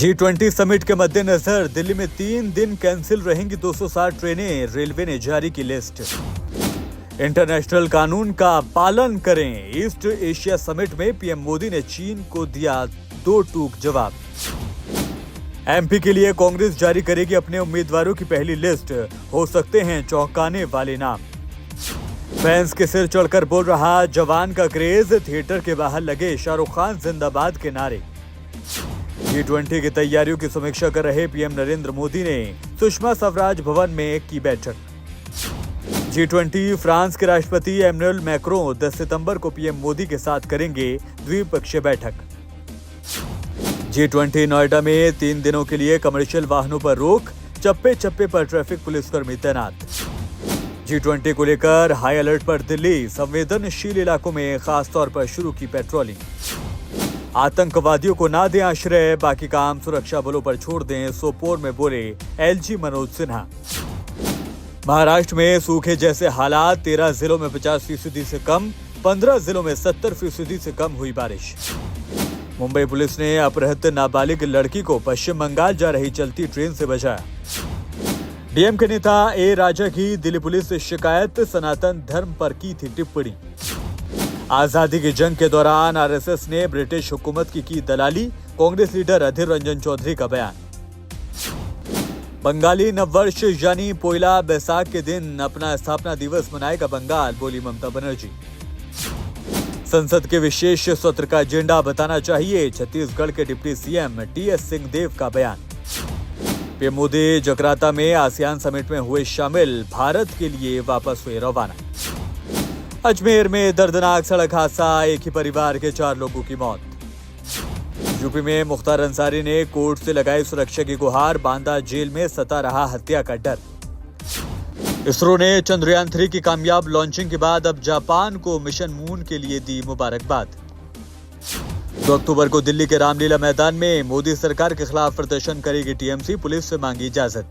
G20 summit के मद्देनजर दिल्ली में 3 दिन कैंसिल रहेंगी 260 ट्रेनें, रेलवे ने जारी की लिस्ट। इंटरनेशनल कानून का पालन करें। ईस्ट एशिया समिट में पीएम मोदी ने चीन को दिया 2 टूक जवाब। एमपी के लिए कांग्रेस जारी करेगी अपने उम्मीदवारों की पहली लिस्ट, हो सकते हैं चौंकाने वाले नाम। फैंस के सिर चढ़कर बोल रहा जवान का क्रेज, थिएटर के बाहर लगे शाहरुख खान जिंदाबाद के नारे। G20 की तैयारियों की समीक्षा कर रहे पीएम नरेंद्र मोदी ने सुषमा स्वराज भवन में की बैठक। G20 फ्रांस के राष्ट्रपति एमैनुअल मैक्रों 10 सितंबर को पीएम मोदी के साथ करेंगे द्विपक्षीय बैठक। G20 नोएडा में 3 दिनों के लिए कमर्शियल वाहनों पर रोक, चप्पे चप्पे पर ट्रैफिक पुलिसकर्मी तैनात। G20 को लेकर हाई अलर्ट पर दिल्ली, संवेदनशील इलाकों में खास तौर पर शुरू की पेट्रोलिंग। आतंकवादियों को ना दें आश्रय, बाकी काम सुरक्षा बलों पर छोड़ दें, सोपोर में बोले एलजी मनोज सिन्हा। महाराष्ट्र में सूखे जैसे हालात, 13 जिलों में 50% से कम, 15 जिलों में 70% से कम हुई बारिश। मुंबई पुलिस ने अपहृत नाबालिग लड़की को पश्चिम बंगाल जा रही चलती ट्रेन से बचाया। डीएमके नेता ए राजा की दिल्ली पुलिस से शिकायत, सनातन धर्म पर की थी टिप्पणी। आजादी की जंग के दौरान आरएसएस ने ब्रिटिश हुकूमत की दलाली, कांग्रेस लीडर अधीर रंजन चौधरी का बयान। बंगाली नववर्ष यानी पोइला बैसाख के दिन अपना स्थापना दिवस मनाएगा बंगाल, बोली ममता बनर्जी। संसद के विशेष सत्र का एजेंडा बताना चाहिए, छत्तीसगढ़ के डिप्टी सीएम टीएस सिंहदेव का बयान। पीएम मोदी जकार्ता में आसियान समिट में हुए शामिल, भारत के लिए वापस हुए रवाना। अजमेर में दर्दनाक सड़क हादसा, एक ही परिवार के 4 लोगों की मौत। यूपी में मुख्तार अंसारी ने कोर्ट से लगाई सुरक्षा की गुहार, बांदा जेल में सता रहा हत्या का डर। इसरो ने चंद्रयान 3 की कामयाब लॉन्चिंग के बाद अब जापान को मिशन मून के लिए दी मुबारकबाद। 2 अक्टूबर को दिल्ली के रामलीला मैदान में मोदी सरकार के खिलाफ प्रदर्शन करेगी टीएमसी, पुलिस से मांगी इजाजत।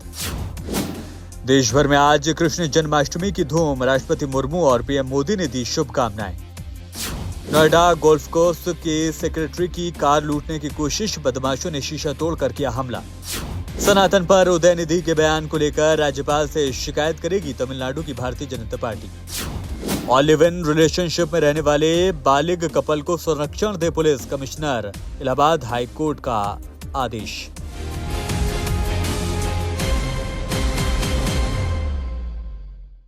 देश भर में आज कृष्ण जन्माष्टमी की धूम, राष्ट्रपति मुर्मू और पीएम मोदी ने दी शुभकामनाएं। नोएडा गोल्फ कोर्स के सेक्रेटरी की कार लूटने की कोशिश, बदमाशों ने शीशा तोड़कर किया हमला। सनातन पर उदयनिधि के बयान को लेकर राज्यपाल से शिकायत करेगी तमिलनाडु की Bharatiya Janata Party. All live in relationship में रहने वाले बालिग कपल को संरक्षण दे police, commissioner Allahabad high court का आदेश।